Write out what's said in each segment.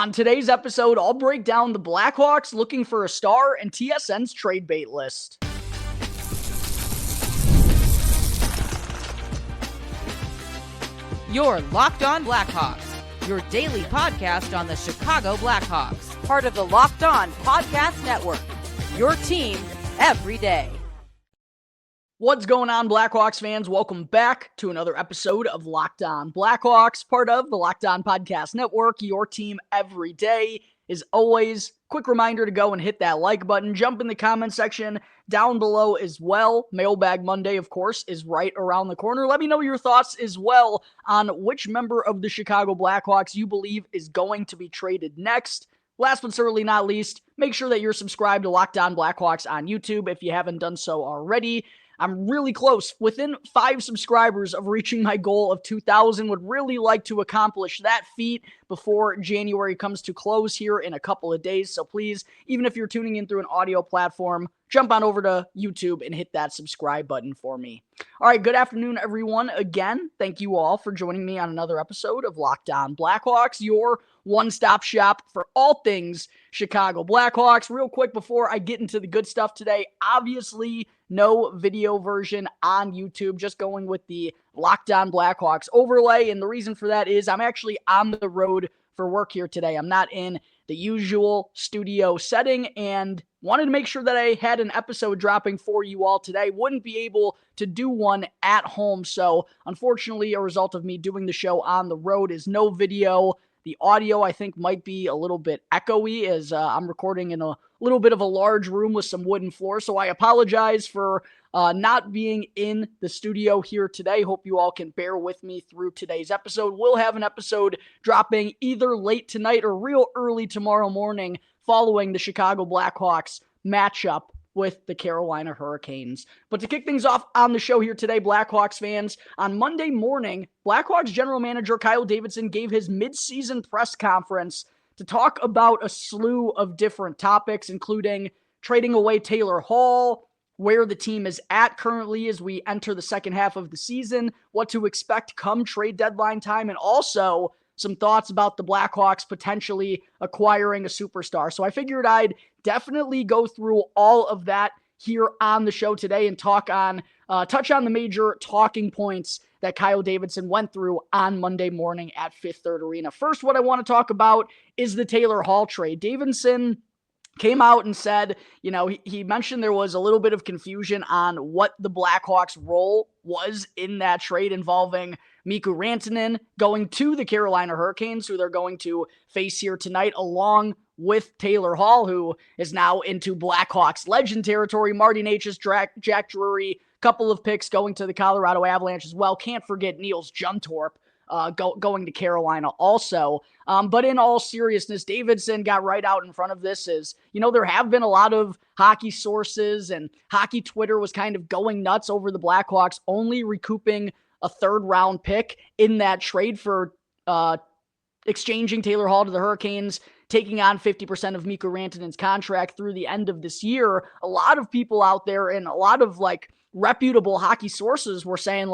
On today's episode, I'll break down the Blackhawks looking for a star and TSN's trade bait list. You're Locked On Blackhawks, your daily podcast on the Chicago Blackhawks, part of the Locked On Podcast Network, your team every day. What's going on, Blackhawks fans? Welcome back to another episode of Locked On Blackhawks, part of the Locked On Podcast Network, your team every day. As always, quick reminder to go and hit that like button. Jump in the comment section down below as well. Mailbag Monday, of course, is right around the corner. Let me know your thoughts as well on which member of the Chicago Blackhawks you believe is going to be traded next. Last but certainly not least, make sure that you're subscribed to Locked On Blackhawks on YouTube if you haven't done so already. I'm really close, within 5 subscribers of reaching my goal of 2,000. Would really like to accomplish that feat before January comes to close here in a couple of days. So please, even if you're tuning in through an audio platform, jump on over to YouTube and hit that subscribe button for me. All right, good afternoon, everyone. Again, thank you all for joining me on another episode of Locked On Blackhawks, your one-stop shop for all things Chicago Blackhawks. Real quick before I get into the good stuff today, obviously no video version on YouTube, just going with the Locked On Blackhawks overlay. And the reason for that is I'm actually on the road for work here today. I'm not in the usual studio setting and wanted to make sure that I had an episode dropping for you all today. Wouldn't be able to do one at home. So unfortunately, a result of me doing the show on the road is no video. The audio, I think, might be a little bit echoey as I'm recording in a little bit of a large room with some wooden floor. So I apologize for not being in the studio here today. Hope you all can bear with me through today's episode. We'll have an episode dropping either late tonight or real early tomorrow morning following the Chicago Blackhawks matchup with the Carolina Hurricanes. But to kick things off on the show here today, Blackhawks fans, on Monday morning, Blackhawks general manager Kyle Davidson gave his midseason press conference to talk about a slew of different topics, including trading away Taylor Hall, where the team is at currently as we enter the second half of the season, what to expect come trade deadline time, and also some thoughts about the Blackhawks potentially acquiring a superstar. So I figured I'd definitely go through all of that here on the show today and touch on the major talking points that Kyle Davidson went through on Monday morning at Fifth Third Arena. First, what I want to talk about is the Taylor Hall trade. Davidson came out and said, he mentioned there was a little bit of confusion on what the Blackhawks' role was in that trade involving Mikko Rantanen going to the Carolina Hurricanes, who they're going to face here tonight, along with Taylor Hall, who is now into Blackhawks legend territory. Marty Necas, Jack Drury, couple of picks going to the Colorado Avalanche as well. Can't forget Niels Juntorp going to Carolina also. But in all seriousness, Davidson got right out in front of this. There have been a lot of hockey sources, and hockey Twitter was kind of going nuts over the Blackhawks only recouping a third-round pick in that trade for exchanging Taylor Hall to the Hurricanes, taking on 50% of Mikko Rantanen's contract through the end of this year. A lot of people out there and a lot of reputable hockey sources were saying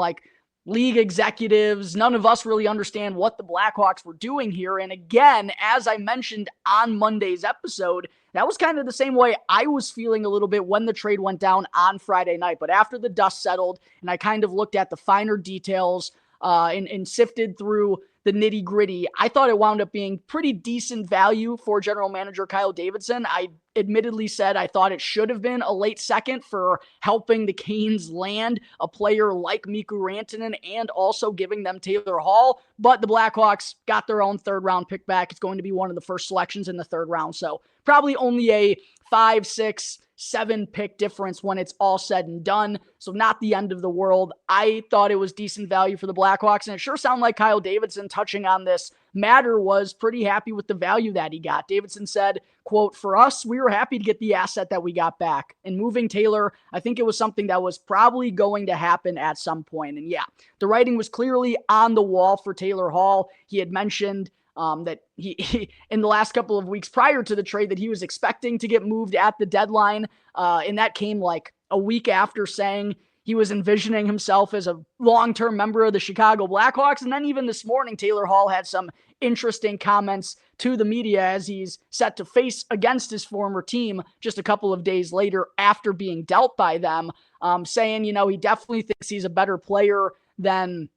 league executives, none of us really understand what the Blackhawks were doing here. And again, as I mentioned on Monday's episode, that was kind of the same way I was feeling a little bit when the trade went down on Friday night. But after the dust settled and I kind of looked at the finer details and sifted through the nitty gritty, I thought it wound up being pretty decent value for general manager Kyle Davidson. I admittedly said I thought it should have been a late second for helping the Canes land a player like Mikko Rantanen and also giving them Taylor Hall. But the Blackhawks got their own third-round pick back. It's going to be one of the first selections in the third round. So probably only a 5, 6, 7 pick difference when it's all said and done. So not the end of the world. I thought it was decent value for the Blackhawks, and it sure sounded like Kyle Davidson, touching on this matter, was pretty happy with the value that he got. Davidson said, quote, "For us, we were happy to get the asset that we got back. And moving Taylor, I think it was something that was probably going to happen at some point." And yeah, the writing was clearly on the wall for Taylor Hall. He had mentioned that he in the last couple of weeks prior to the trade that he was expecting to get moved at the deadline. And that came a week after saying he was envisioning himself as a long-term member of the Chicago Blackhawks. And then even this morning, Taylor Hall had some interesting comments to the media as he's set to face against his former team just a couple of days later after being dealt by them, saying, he definitely thinks he's a better player than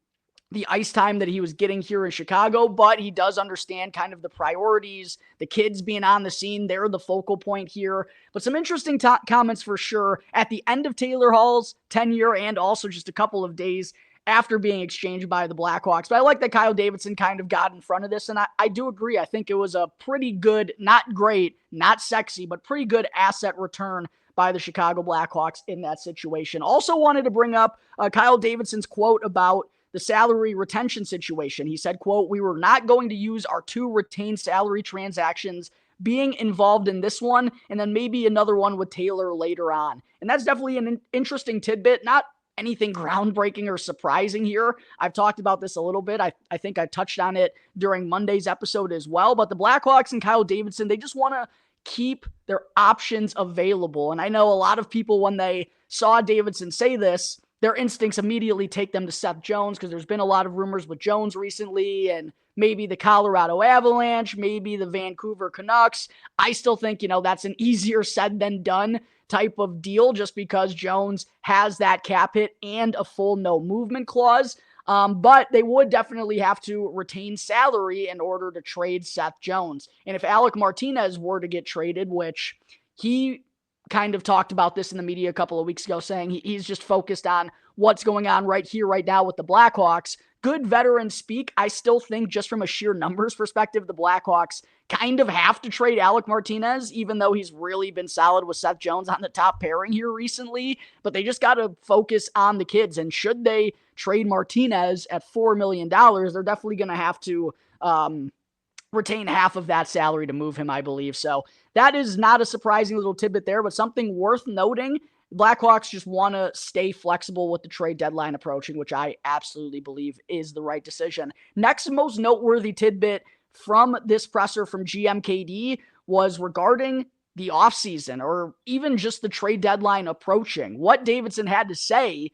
the ice time that he was getting here in Chicago, but he does understand kind of the priorities, the kids being on the scene. They're the focal point here. But some interesting comments for sure at the end of Taylor Hall's tenure and also just a couple of days after being exchanged by the Blackhawks. But I like that Kyle Davidson kind of got in front of this, and I do agree. I think it was a pretty good, not great, not sexy, but pretty good asset return by the Chicago Blackhawks in that situation. Also wanted to bring up Kyle Davidson's quote about the salary retention situation. He said, quote, "We were not going to use our 2 retained salary transactions being involved in this one, and then maybe another one with Taylor later on." And that's definitely an interesting tidbit, not anything groundbreaking or surprising here. I've talked about this a little bit. I think I touched on it during Monday's episode as well, but the Blackhawks and Kyle Davidson, they just want to keep their options available. And I know a lot of people, when they saw Davidson say this, their instincts immediately take them to Seth Jones, because there's been a lot of rumors with Jones recently, and maybe the Colorado Avalanche, maybe the Vancouver Canucks. I still think, that's an easier said than done type of deal, just because Jones has that cap hit and a full no movement clause. But they would definitely have to retain salary in order to trade Seth Jones. And if Alec Martinez were to get traded, which he kind of talked about this in the media a couple of weeks ago, saying he's just focused on what's going on right here, right now with the Blackhawks. Good veteran speak. I still think, just from a sheer numbers perspective, the Blackhawks kind of have to trade Alec Martinez, even though he's really been solid with Seth Jones on the top pairing here recently. But they just got to focus on the kids. And should they trade Martinez at $4 million, they're definitely going to have to retain half of that salary to move him, I believe. So that is not a surprising little tidbit there, but something worth noting. Blackhawks just want to stay flexible with the trade deadline approaching, which I absolutely believe is the right decision. Next most noteworthy tidbit from this presser from GMKD was regarding the offseason, or even just the trade deadline approaching. What Davidson had to say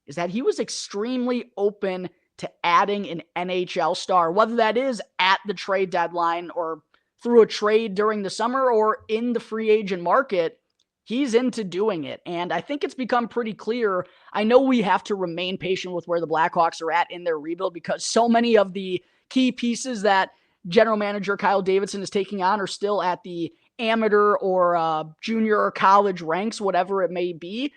is that he was extremely open to adding an NHL star, whether that is at the trade deadline or through a trade during the summer or in the free agent market. He's into doing it, and I think it's become pretty clear. I know we have to remain patient with where the Blackhawks are at in their rebuild, because so many of the key pieces that general manager Kyle Davidson is taking on are still at the amateur or junior or college ranks, whatever it may be.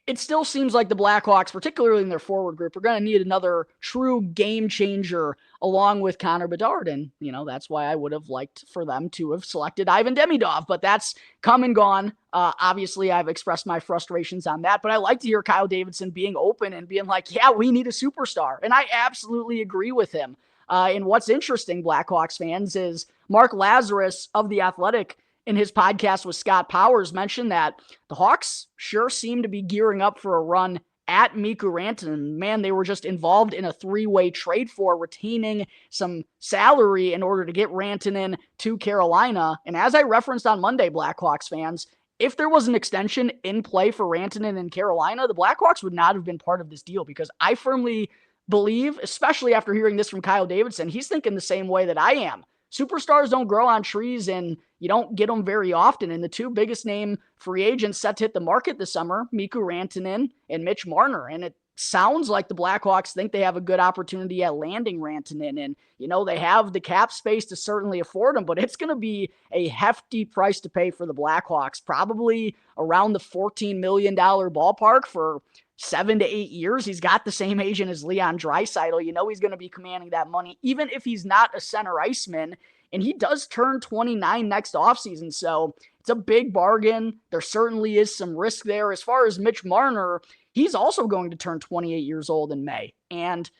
It still seems like the Blackhawks, particularly in their forward group, are going to need another true game changer along with Connor Bedard. And, that's why I would have liked for them to have selected Ivan Demidov, but that's come and gone. Obviously, I've expressed my frustrations on that, but I like to hear Kyle Davidson being open and being like, yeah, we need a superstar. And I absolutely agree with him. And what's interesting, Blackhawks fans, is Mark Lazarus of The Athletic, in his podcast with Scott Powers, mentioned that the Hawks sure seem to be gearing up for a run at Mikko Rantanen. Man, they were just involved in a 3-way trade for retaining some salary in order to get Rantanen to Carolina. And as I referenced on Monday, Blackhawks fans, if there was an extension in play for Rantanen in Carolina, the Blackhawks would not have been part of this deal, because I firmly believe, especially after hearing this from Kyle Davidson, he's thinking the same way that I am. Superstars don't grow on trees, and you don't get them very often. And the 2 biggest name free agents set to hit the market this summer, Mikko Rantanen and Mitch Marner. And it sounds like the Blackhawks think they have a good opportunity at landing Rantanen. And, they have the cap space to certainly afford him, but it's going to be a hefty price to pay for the Blackhawks, probably around the $14 million ballpark for 7 to 8 years. He's got the same agent as Leon Draisaitl. He's going to be commanding that money, even if he's not a center iceman. And he does turn 29 next offseason, so it's a big bargain. There certainly is some risk there. As far as Mitch Marner, he's also going to turn 28 years old in May. And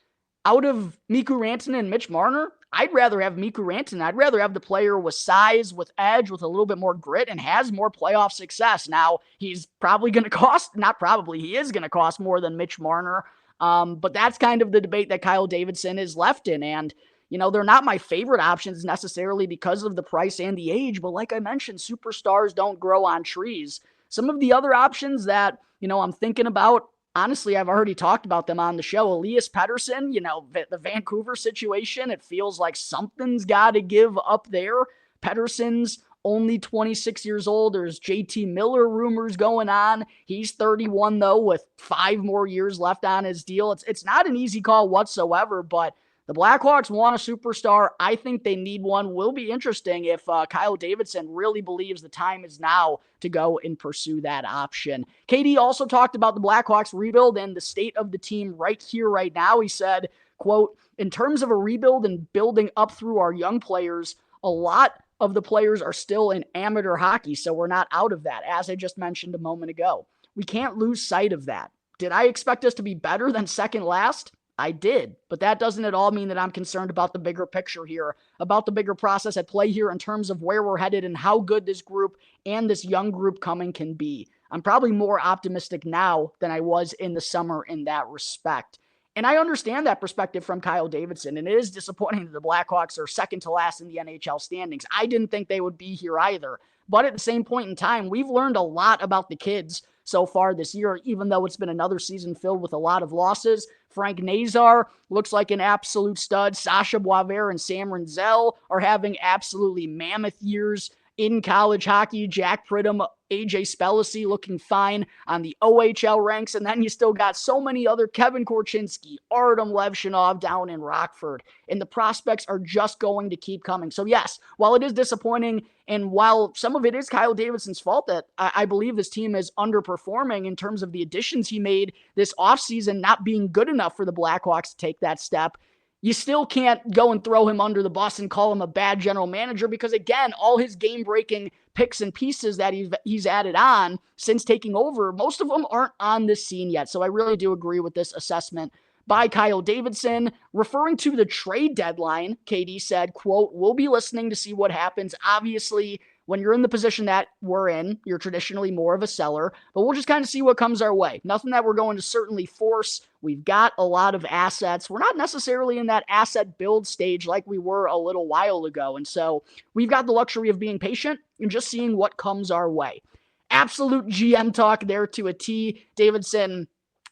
out of Mikko Rantanen and Mitch Marner, I'd rather have Mikko Rantanen. I'd rather have the player with size, with edge, with a little bit more grit, and has more playoff success. Now, he's probably going to cost, not probably, he is going to cost more than Mitch Marner. But that's kind of the debate that Kyle Davidson is left in. And, they're not my favorite options necessarily because of the price and the age. But like I mentioned, superstars don't grow on trees. Some of the other options that, I'm thinking about honestly, I've already talked about them on the show. Elias Pettersson, the Vancouver situation, it feels like something's got to give up there. Pettersson's only 26 years old. There's JT Miller rumors going on. He's 31, though, with 5 more years left on his deal. It's not an easy call whatsoever, but the Blackhawks want a superstar. I think they need one. Will be interesting if Kyle Davidson really believes the time is now to go and pursue that option. KD also talked about the Blackhawks rebuild and the state of the team right here, right now. He said, quote, "In terms of a rebuild and building up through our young players, a lot of the players are still in amateur hockey, so we're not out of that, as I just mentioned a moment ago. We can't lose sight of that. Did I expect us to be better than second last? I did, but that doesn't at all mean that I'm concerned about the bigger picture here, about the bigger process at play here in terms of where we're headed and how good this group and this young group coming can be. I'm probably more optimistic now than I was in the summer in that respect." And I understand that perspective from Kyle Davidson, and it is disappointing that the Blackhawks are second to last in the NHL standings. I didn't think they would be here either. But at the same point in time, we've learned a lot about the kids so far this year, even though it's been another season filled with a lot of losses. Frank Nazar looks like an absolute stud. Sasha Boisvert and Sam Renzel are having absolutely mammoth years in college hockey. Jack Pridham, AJ Spellacy looking fine on the OHL ranks. And then you still got so many other Kevin Korchinski, Artem Levshinov down in Rockford. And the prospects are just going to keep coming. So yes, while it is disappointing and while some of it is Kyle Davidson's fault that I believe this team is underperforming in terms of the additions he made this offseason not being good enough for the Blackhawks to take that step, you still can't go and throw him under the bus and call him a bad general manager because, again, all his game-breaking picks and pieces that he's added on since taking over, most of them aren't on this scene yet. So I really do agree with this assessment by Kyle Davidson. Referring to the trade deadline, KD said, quote, "We'll be listening to see what happens. Obviously, when you're in the position that we're in, you're traditionally more of a seller, but we'll just kind of see what comes our way. Nothing that we're going to certainly force. We've got a lot of assets. We're not necessarily in that asset build stage like we were a little while ago. And so we've got the luxury of being patient and just seeing what comes our way." Absolute GM talk there to a T. Davidson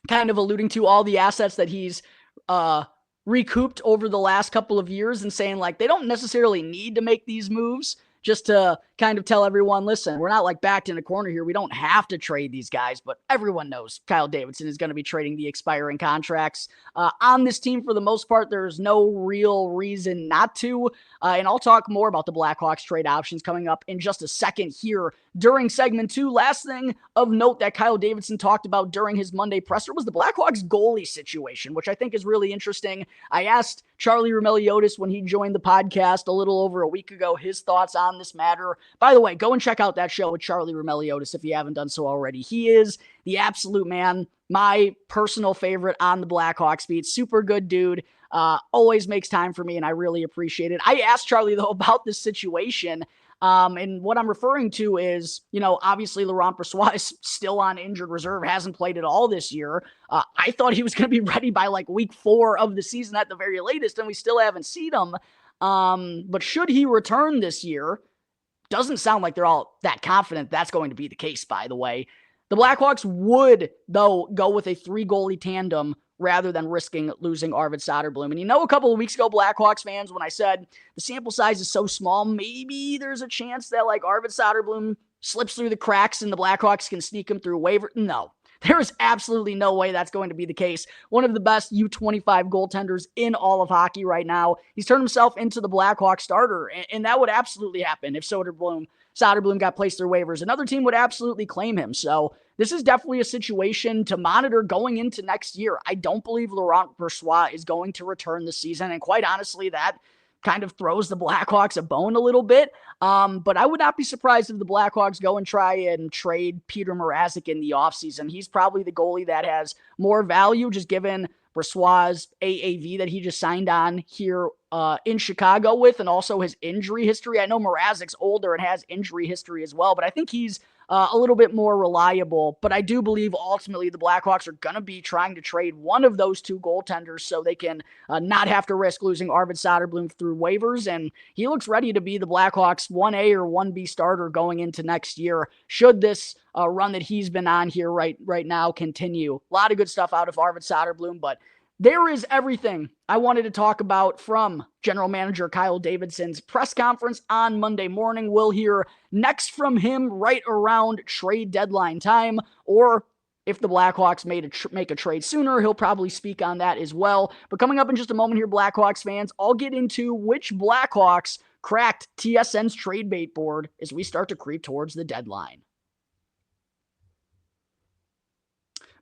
kind of alluding to all the assets that he's recouped over the last couple of years and saying like they don't necessarily need to make these moves, just to kind of tell everyone, listen, we're not like backed in a corner here. We don't have to trade these guys, but everyone knows Kyle Davidson is going to be trading the expiring contracts. On this team, for the most part, there's no real reason not to. And I'll talk more about the Blackhawks trade options coming up in just a second here during segment 2. Last thing of note that Kyle Davidson talked about during his Monday presser was the Blackhawks goalie situation, which I think is really interesting. I asked Charlie Roumeliotis when he joined the podcast a little over a week ago his thoughts on this matter. By the way, go and check out that show with Charlie Roumeliotis if you haven't done so already. He is the absolute man, my personal favorite on the Blackhawks beat. Super good dude. Always makes time for me, and I really appreciate it. I asked Charlie, though, about this situation. And what I'm referring to is, obviously Laurent Brossoit is still on injured reserve, hasn't played at all this year. I thought he was going to be ready by like week 4 of the season at the very latest, and we still haven't seen him. But should he return this year, doesn't sound like they're all that confident that's going to be the case, by the way. The Blackhawks would, though, go with a 3-goalie tandem rather than risking losing Arvid Soderblom. And a couple of weeks ago, Blackhawks fans, when I said the sample size is so small, maybe there's a chance that like Arvid Soderblom slips through the cracks and the Blackhawks can sneak him through a waiver. No, there is absolutely no way that's going to be the case. One of the best U25 goaltenders in all of hockey right now. He's turned himself into the Blackhawks starter, and that would absolutely happen if Soderblom got placed through waivers. Another team would absolutely claim him. So this is definitely a situation to monitor going into next year. I don't believe Laurent Brossoit is going to return this season, and quite honestly, that kind of throws the Blackhawks a bone a little bit. But I would not be surprised if the Blackhawks go and try and trade Peter Mrazek in the offseason. He's probably the goalie that has more value, just given Brossoit's AAV that he just signed on here in Chicago with, and also his injury history. I know Mrazek's older and has injury history as well, but I think he's a little bit more reliable. But I do believe ultimately the Blackhawks are going to be trying to trade one of those two goaltenders so they can not have to risk losing Arvid Soderblom through waivers. And he looks ready to be the Blackhawks 1A or 1B starter going into next year, should this run that he's been on here right now continue. A lot of good stuff out of Arvid Soderblom, but there is everything I wanted to talk about from General Manager Kyle Davidson's press conference on Monday morning. We'll hear next from him right around trade deadline time, or if the Blackhawks make a trade sooner, he'll probably speak on that as well. But coming up in just a moment here, Blackhawks fans, I'll get into which Blackhawks cracked TSN's trade bait board as we start to creep towards the deadline.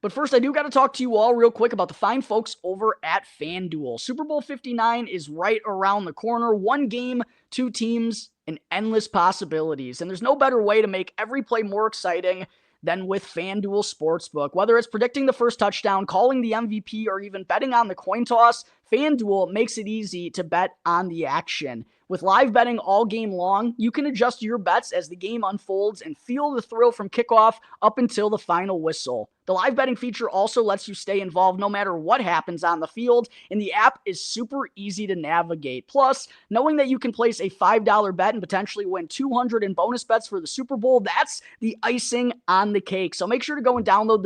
But first, I do got to talk to you all real quick about the fine folks over at FanDuel. Super Bowl 59 is right around the corner. One game, two teams, and endless possibilities. And there's no better way to make every play more exciting than with FanDuel Sportsbook. Whether it's predicting the first touchdown, calling the MVP, or even betting on the coin toss, FanDuel makes it easy to bet on the action. With live betting all game long, you can adjust your bets as the game unfolds and feel the thrill from kickoff up until the final whistle. The live betting feature also lets you stay involved no matter what happens on the field, and the app is super easy to navigate. Plus, knowing that you can place a $5 bet and potentially win $200 in bonus bets for the Super Bowl, that's the icing on the cake. So make sure to go and download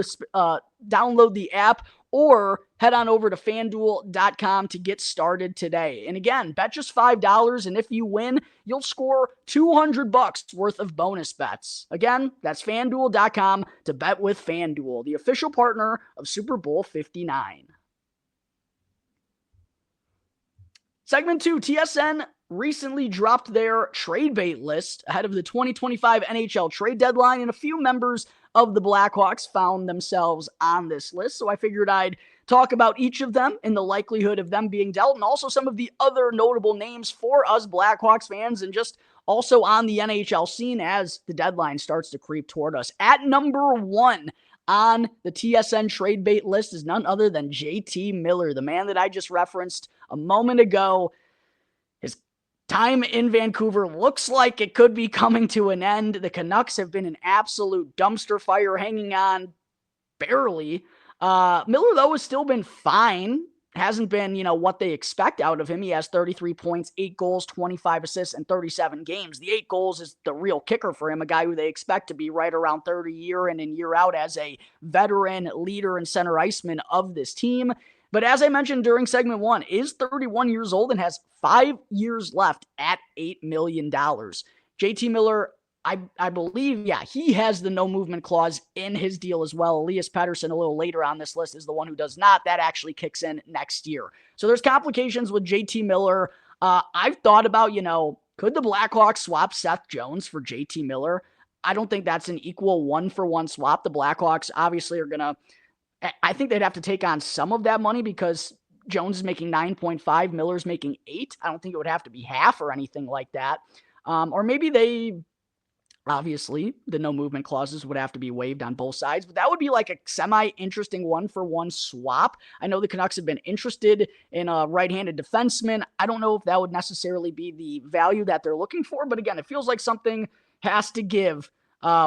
the app, or head on over to FanDuel.com to get started today. And again, bet just $5, and if you win, you'll score $200 worth of bonus bets. Again, that's FanDuel.com to bet with FanDuel, the official partner of Super Bowl 59. Segment 2, TSN recently dropped their trade bait list ahead of the 2025 NHL trade deadline, and a few members of the Blackhawks found themselves on this list. So I figured I'd talk about each of them and the likelihood of them being dealt, and also some of the other notable names for us Blackhawks fans, and just also on the NHL scene as the deadline starts to creep toward us. At number 1 on the TSN trade bait list is none other than JT Miller, the man that I just referenced a moment ago. His time in Vancouver looks like it could be coming to an end. The Canucks have been an absolute dumpster fire, hanging on barely. Miller, though, has still been fine. Hasn't been, what they expect out of him. He has 33 points, 8 goals, 25 assists, and 37 games. The 8 goals is the real kicker for him, a guy who they expect to be right around 30 year in and year out as a veteran leader and center iceman of this team. But as I mentioned during segment 1, is 31 years old and has 5 years left at $8 million. JT Miller, I believe, he has the no movement clause in his deal as well. Elias Pettersson, a little later on this list, is the one who does not. That actually kicks in next year. So there's complications with JT Miller. I've thought about, could the Blackhawks swap Seth Jones for JT Miller? I don't think that's an equal 1-for-1 swap. The Blackhawks obviously are going to, I think they'd have to take on some of that money because Jones is making 9.5, Miller's making 8. I don't think it would have to be half or anything like that. Or maybe obviously, the no movement clauses would have to be waived on both sides, but that would be like a semi-interesting 1-for-1 swap. I know the Canucks have been interested in a right-handed defenseman. I don't know if that would necessarily be the value that they're looking for, but again, it feels like something has to give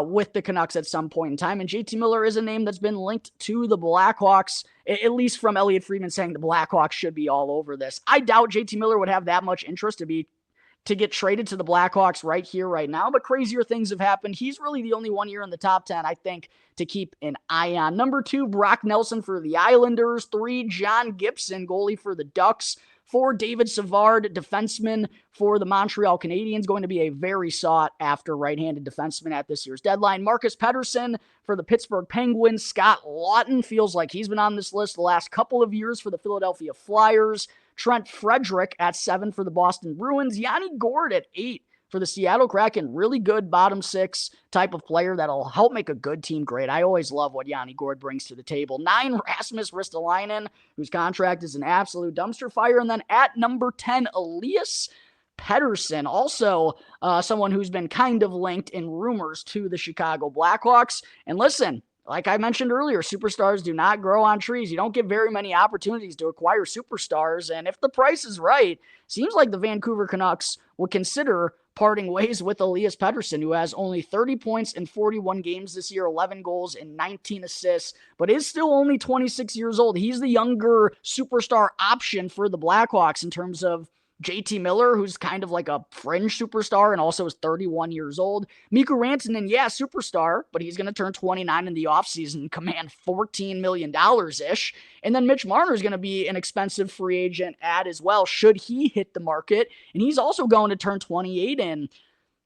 with the Canucks at some point in time, and JT Miller is a name that's been linked to the Blackhawks, at least from Elliot Friedman saying the Blackhawks should be all over this. I doubt JT Miller would have that much interest to get traded to the Blackhawks right here, right now, but crazier things have happened. He's really the only one here in the top 10, I think, to keep an eye on. Number 2, Brock Nelson for the Islanders. 3, John Gibson, goalie for the Ducks. 4, David Savard, defenseman for the Montreal Canadiens, going to be a very sought-after right-handed defenseman at this year's deadline. Marcus Pettersson for the Pittsburgh Penguins. Scott Lawton feels like he's been on this list the last couple of years for the Philadelphia Flyers. Trent Frederick at 7 for the Boston Bruins. Yanni Gourde at 8 for the Seattle Kraken. Really good bottom 6 type of player that'll help make a good team great. I always love what Yanni Gourde brings to the table. 9, Rasmus Ristolainen, whose contract is an absolute dumpster fire. And then at number 10, Elias Pettersson, also someone who's been kind of linked in rumors to the Chicago Blackhawks. And listen, like I mentioned earlier, superstars do not grow on trees. You don't get very many opportunities to acquire superstars. And if the price is right, seems like the Vancouver Canucks would consider parting ways with Elias Pettersson, who has only 30 points in 41 games this year, 11 goals and 19 assists, but is still only 26 years old. He's the younger superstar option for the Blackhawks in terms of JT Miller, who's kind of like a fringe superstar and also is 31 years old. Mikko Rantanen, yeah, superstar, but he's going to turn 29 in the offseason and command $14 million-ish. And then Mitch Marner is going to be an expensive free agent ad as well, should he hit the market. And he's also going to turn 28 in.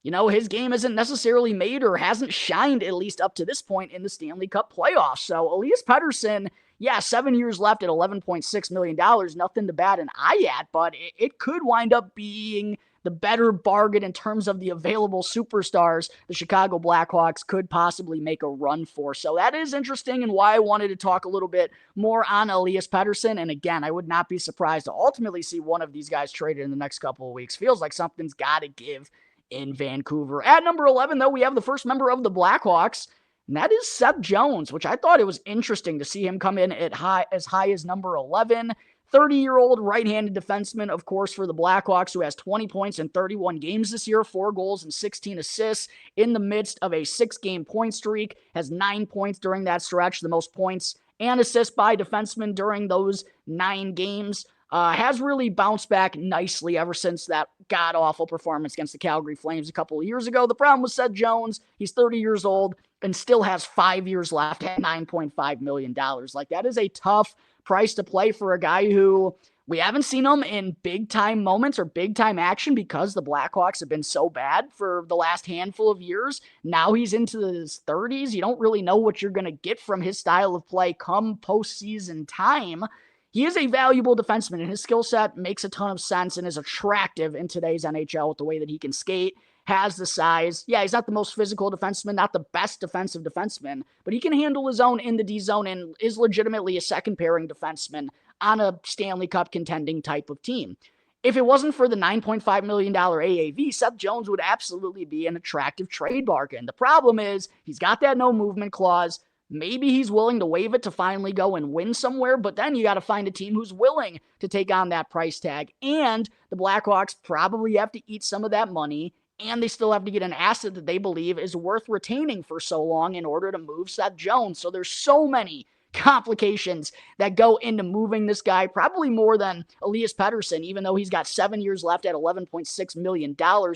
His game isn't necessarily made or hasn't shined, at least up to this point, in the Stanley Cup playoffs. So Elias Pettersson, yeah, 7 years left at $11.6 million, nothing to bat an eye at, but it could wind up being the better bargain in terms of the available superstars the Chicago Blackhawks could possibly make a run for. So that is interesting, and why I wanted to talk a little bit more on Elias Pettersson. And again, I would not be surprised to ultimately see one of these guys traded in the next couple of weeks. Feels like something's got to give in Vancouver. At number 11, though, we have the first member of the Blackhawks, and that is Seth Jones, which I thought it was interesting to see him come in at as high as number 11. 30-year-old right-handed defenseman, of course, for the Blackhawks, who has 20 points in 31 games this year, 4 goals and 16 assists in the midst of a 6-game point streak, has 9 points during that stretch, the most points and assists by defensemen during those 9 games. Has really bounced back nicely ever since that god-awful performance against the Calgary Flames a couple of years ago. The problem with Seth Jones, he's 30 years old and still has 5 years left at $9.5 million. Like, that is a tough price to play for a guy who we haven't seen him in big-time moments or big-time action because the Blackhawks have been so bad for the last handful of years. Now he's into his 30s. You don't really know what you're going to get from his style of play come postseason time. He is a valuable defenseman, and his skill set makes a ton of sense and is attractive in today's NHL with the way that he can skate, has the size. Yeah, he's not the most physical defenseman, not the best defensive defenseman, but he can handle his own in the D zone and is legitimately a second-pairing defenseman on a Stanley Cup contending type of team. If it wasn't for the $9.5 million AAV, Seth Jones would absolutely be an attractive trade bargain. The problem is he's got that no movement clause. Maybe he's willing to waive it to finally go and win somewhere, but then you got to find a team who's willing to take on that price tag. And the Blackhawks probably have to eat some of that money, and they still have to get an asset that they believe is worth retaining for so long in order to move Seth Jones. So there's so many complications that go into moving this guy, probably more than Elias Pettersson, even though he's got 7 years left at $11.6 million,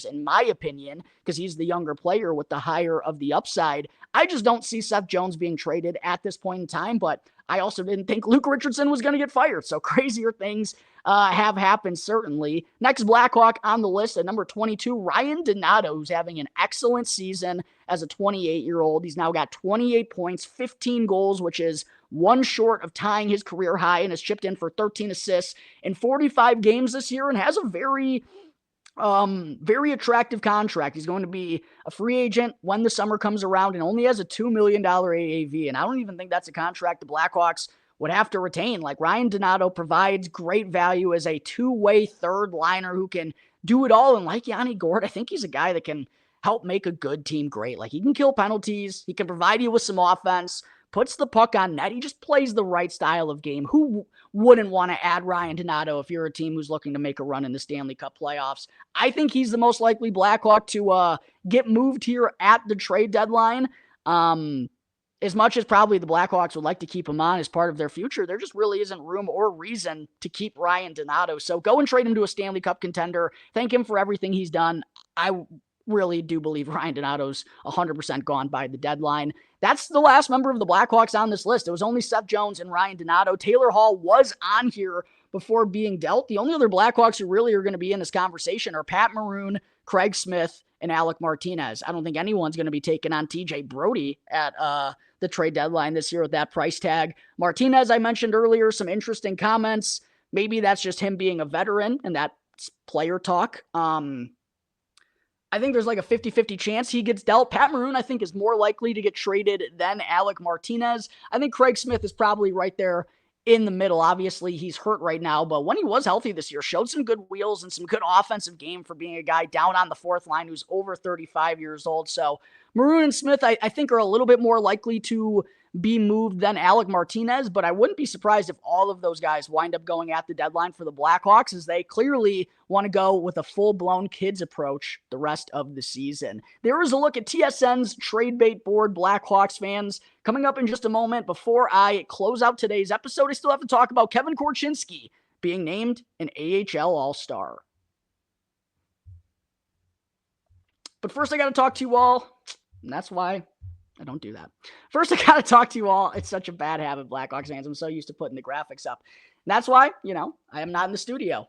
in my opinion, because he's the younger player with the higher of the upside. I just don't see Seth Jones being traded at this point in time, but I also didn't think Luke Richardson was going to get fired, so crazier things have happened, certainly. Next Blackhawk on the list at number 22, Ryan Donato, who's having an excellent season as a 28-year-old. He's now got 28 points, 15 goals, which is one short of tying his career high, and has chipped in for 13 assists in 45 games this year, and has a very attractive contract. He's going to be a free agent when the summer comes around and only has a $2 million AAV. And I don't even think that's a contract the Blackhawks would have to retain. Like, Ryan Donato provides great value as a two-way third liner who can do it all. And like Yanni Gourde, I think he's a guy that can help make a good team great. Like, he can kill penalties. He can provide you with some offense, puts the puck on net. He just plays the right style of game. Who wouldn't want to add Ryan Donato if you're a team who's looking to make a run in the Stanley Cup playoffs? I think he's the most likely Blackhawk to get moved here at the trade deadline. As much as probably the Blackhawks would like to keep him on as part of their future, there just really isn't room or reason to keep Ryan Donato. So go and trade him to a Stanley Cup contender. Thank him for everything he's done. I really do believe Ryan Donato's 100% gone by the deadline. That's the last member of the Blackhawks on this list. It was only Seth Jones and Ryan Donato. Taylor Hall was on here before being dealt. The only other Blackhawks who really are going to be in this conversation are Pat Maroon, Craig Smith, and Alec Martinez. I don't think anyone's going to be taking on TJ Brody at the trade deadline this year with that price tag. Martinez, I mentioned earlier, some interesting comments. Maybe that's just him being a veteran and that player talk. I think there's like a 50-50 chance he gets dealt. Pat Maroon, I think, is more likely to get traded than Alec Martinez. I think Craig Smith is probably right there in the middle. Obviously, he's hurt right now, but when he was healthy this year, showed some good wheels and some good offensive game for being a guy down on the fourth line who's over 35 years old. So Maroon and Smith, I think, are a little bit more likely to be moved than Alec Martinez, but I wouldn't be surprised if all of those guys wind up going at the deadline for the Blackhawks, as they clearly want to go with a full-blown kids approach the rest of the season. There is a look at TSN's trade bait board, Blackhawks fans, coming up in just a moment. Before I close out today's episode, I still have to talk about Kevin Korchinski being named an AHL All-Star. But first, I got to talk to you all, and that's why I don't do that. First, I got to talk to you all. It's such a bad habit, Blackhawks fans. I'm so used to putting the graphics up. And that's why, I am not in the studio.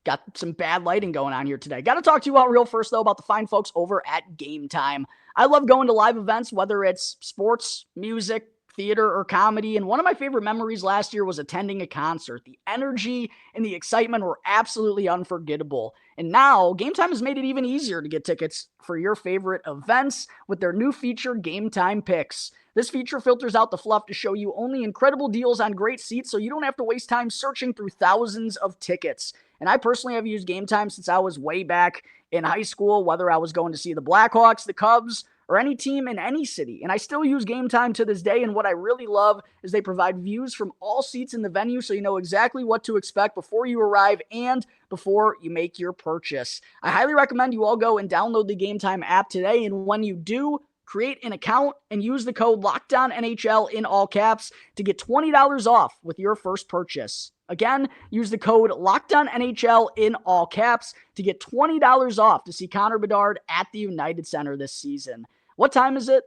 Got some bad lighting going on here today. Got to talk to you all real first, though, about the fine folks over at Game Time. I love going to live events, whether it's sports, music, theater, or comedy. And one of my favorite memories last year was attending a concert. The energy and the excitement were absolutely unforgettable. And now, Game Time has made it even easier to get tickets for your favorite events with their new feature, Game Time Picks. This feature filters out the fluff to show you only incredible deals on great seats, so you don't have to waste time searching through thousands of tickets. And I personally have used Game Time since I was way back in high school, whether I was going to see the Blackhawks, the Cubs, or any team in any city. And I still use Game Time to this day, and what I really love is they provide views from all seats in the venue, so you know exactly what to expect before you arrive and before you make your purchase. I highly recommend you all go and download the Game Time app today, and when you do, create an account and use the code LOCKEDONNHL in all caps to get $20 off with your first purchase. Again, use the code LOCKEDONNHL in all caps to get $20 off to see Connor Bedard at the United Center this season. What time is it?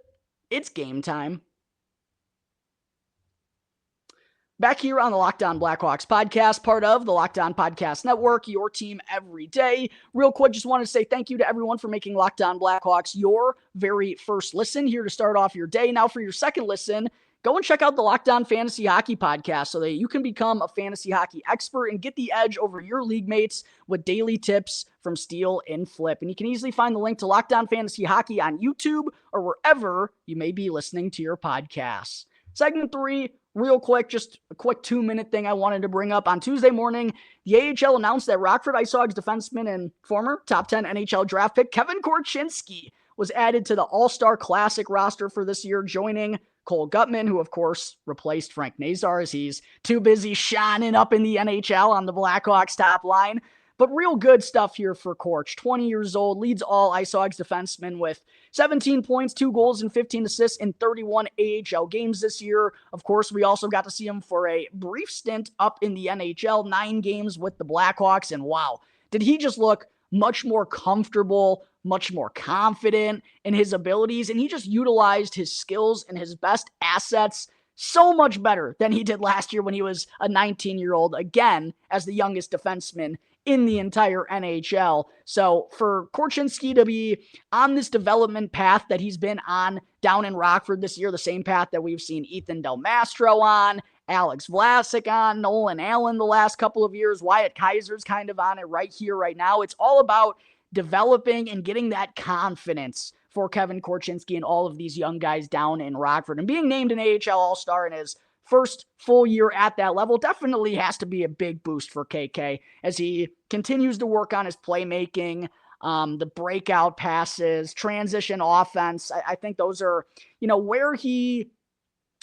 It's game time. Back here on the Locked On Blackhawks podcast, part of the Locked On Podcast Network, your team every day. Real quick, just wanted to say thank you to everyone for making Locked On Blackhawks your very first listen here to start off your day. Now for your second listen, go and check out the Locked On Fantasy Hockey podcast so that you can become a fantasy hockey expert and get the edge over your league mates with daily tips from Steal and Flip. And you can easily find the link to Locked On Fantasy Hockey on YouTube or wherever you may be listening to your podcasts. Segment 3, real quick, just a quick 2-minute thing I wanted to bring up. On Tuesday morning, the AHL announced that Rockford IceHogs defenseman and former top 10 NHL draft pick Kevin Korchinski was added to the All-Star Classic roster for this year, joining Cole Gutman, who of course replaced Frank Nazar as he's too busy shining up in the NHL on the Blackhawks top line. But real good stuff here for Korch. 20 years old, leads all IceHogs defensemen with 17 points, 2 goals, and 15 assists in 31 AHL games this year. Of course, we also got to see him for a brief stint up in the NHL, 9 games with the Blackhawks, and wow, did he just look much more comfortable, much more confident in his abilities, and he just utilized his skills and his best assets so much better than he did last year when he was a 19-year-old, again, as the youngest defenseman in the entire NHL. So for Korchinski to be on this development path that he's been on down in Rockford this year, the same path that we've seen Ethan Del Mastro on, Alex Vlasic on, Nolan Allen the last couple of years, Wyatt Kaiser's kind of on it right here, right now. It's all about developing and getting that confidence for Kevin Korchinski and all of these young guys down in Rockford. And being named an AHL All-Star in his first full year at that level definitely has to be a big boost for KK as he continues to work on his playmaking, the breakout passes, transition offense. I think those are, where he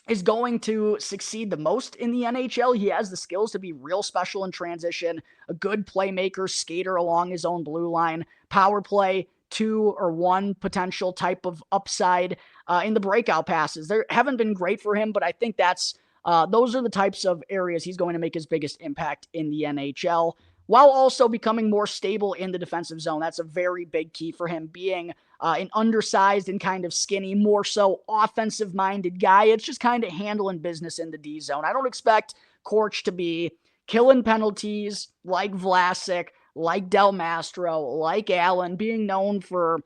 is going to succeed the most in the NHL. He has the skills to be real special in transition, a good playmaker, skater along his own blue line, power play, 2 or 1 potential type of upside in the breakout passes. They haven't been great for him, but I think those are the types of areas he's going to make his biggest impact in the NHL, while also becoming more stable in the defensive zone. That's a very big key for him, being an undersized and kind of skinny, more so offensive-minded guy. It's just kind of handling business in the D zone. I don't expect Korch to be killing penalties like Vlasic, like Del Mastro, like Allen, being known for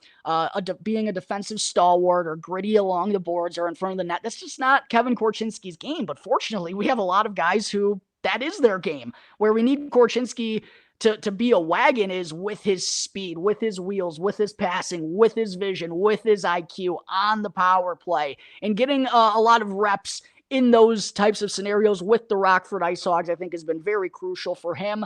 being a defensive stalwart or gritty along the boards or in front of the net. That's just not Kevin Korchinski's game. But fortunately, we have a lot of guys who that is their game. Where we need Korchinski to be a wagon is with his speed, with his wheels, with his passing, with his vision, with his IQ on the power play, and getting a lot of reps in those types of scenarios with the Rockford IceHogs, I think has been very crucial for him.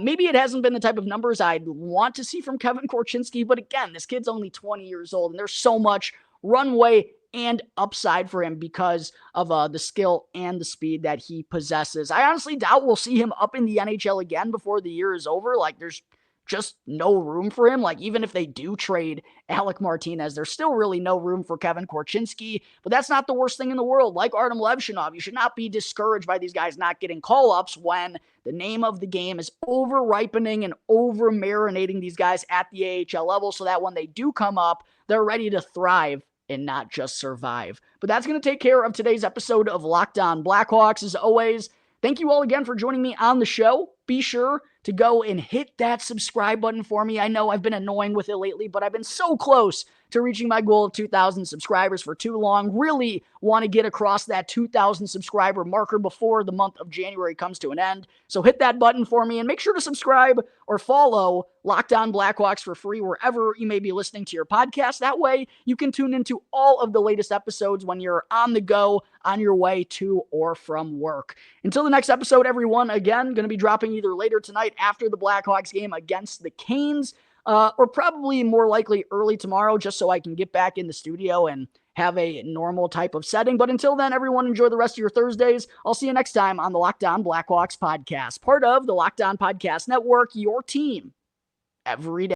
Maybe it hasn't been the type of numbers I'd want to see from Kevin Korchinski, but again, this kid's only 20 years old, and there's so much runway and upside for him because of the skill and the speed that he possesses. I honestly doubt we'll see him up in the NHL again before the year is over. Like, there's just no room for him. Like, even if they do trade Alec Martinez, there's still really no room for Kevin Korchinski, but that's not the worst thing in the world. Like Artem Levshinov, you should not be discouraged by these guys not getting call-ups when the name of the game is over-ripening and over-marinating these guys at the AHL level so that when they do come up, they're ready to thrive and not just survive. But that's going to take care of today's episode of Locked On Blackhawks. As always, thank you all again for joining me on the show. Be sure to go and hit that subscribe button for me. I know I've been annoying with it lately, but I've been so close to reaching my goal of 2,000 subscribers for too long. Really want to get across that 2,000 subscriber marker before the month of January comes to an end. So hit that button for me and make sure to subscribe or follow Locked On Blackhawks for free wherever you may be listening to your podcast. That way you can tune into all of the latest episodes when you're on the go, on your way to or from work. Until the next episode, everyone, again, going to be dropping either later tonight after the Blackhawks game against the Canes, or probably more likely early tomorrow, just so I can get back in the studio and have a normal type of setting. But until then, everyone, enjoy the rest of your Thursdays. I'll see you next time on the Locked On Blackhawks podcast, part of the Locked On Podcast Network, your team every day.